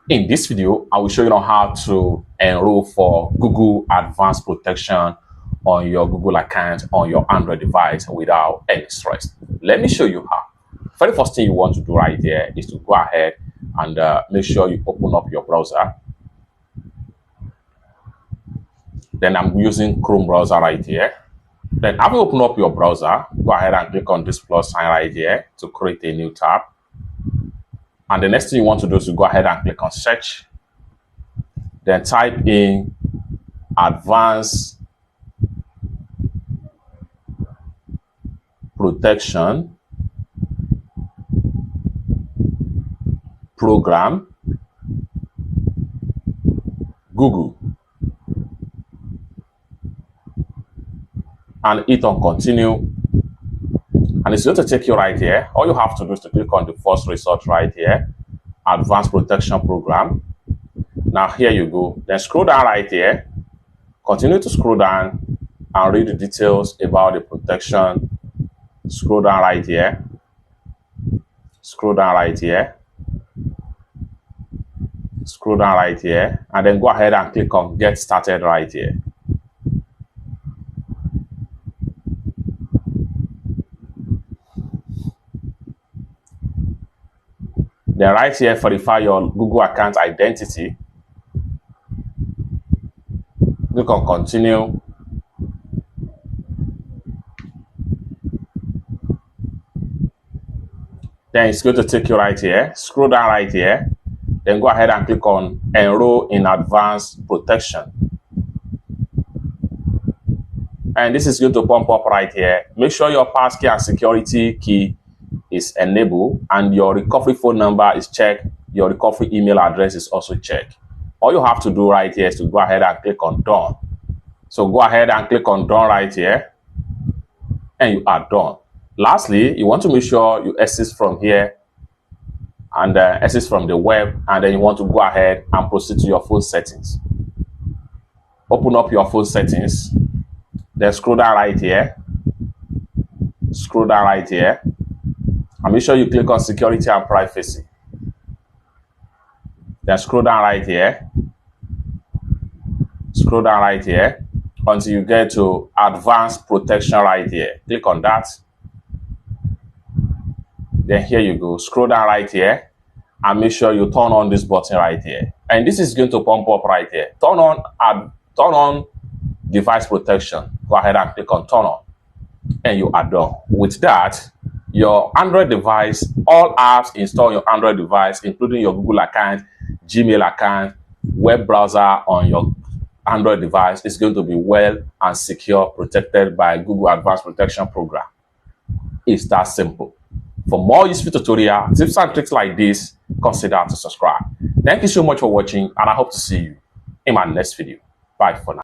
In this video, I will show you how to enroll for Google Advanced Protection on your Google account on your Android device without any stress. Let me show you how. Very first thing you want to do right here is to go ahead and make sure you open up your browser. Then I'm using Chrome browser right here. Then after you open up your browser, go ahead and click on this plus sign right here to create a new tab. And the next thing you want to do is to go ahead and click on search. Then type in Advanced Protection Program Google and hit on continue, and it's going to take you right here. All you have to do is to click on the first result right here, Advanced Protection Program. Now here you go. Then scroll down right here, continue to scroll down and read the details about the protection. Scroll down right here, scroll down right here, scroll down right here, and then go ahead and click on get started right here. Then right here, verify your Google account identity. Click on continue. Then it's going to take you right here. Scroll down right here. Then go ahead and click on enroll in advanced protection. And this is going to pump up right here. Make sure your passkey and security key is enabled and your recovery phone number is checked. Your recovery email address is also checked. All you have to do right here is to go ahead and click on done. So go ahead and click on done right here, and you are done. Lastly, you want to make sure you exit from here and exit from the web, and then you want to go ahead and proceed to your phone settings. Open up your phone settings, then scroll down right here, scroll down right here, and make sure you click on security and privacy. Then scroll down right here, scroll down right here until you get to advanced protection right here. Click on that. Then here you go. Scroll down right here and make sure you turn on this button right here. And this is going to pump up right here. Turn on device protection. Go ahead and click on turn on, and you are done. With that, your Android device, all apps installed on your Android device, including your Google account, Gmail account, web browser on your Android device, is going to be well and secure, protected by Google Advanced Protection Program. It's that simple. For more useful tutorial tips and tricks like this, consider to subscribe. Thank you so much for watching, and I hope to see you in my next video. Bye for now.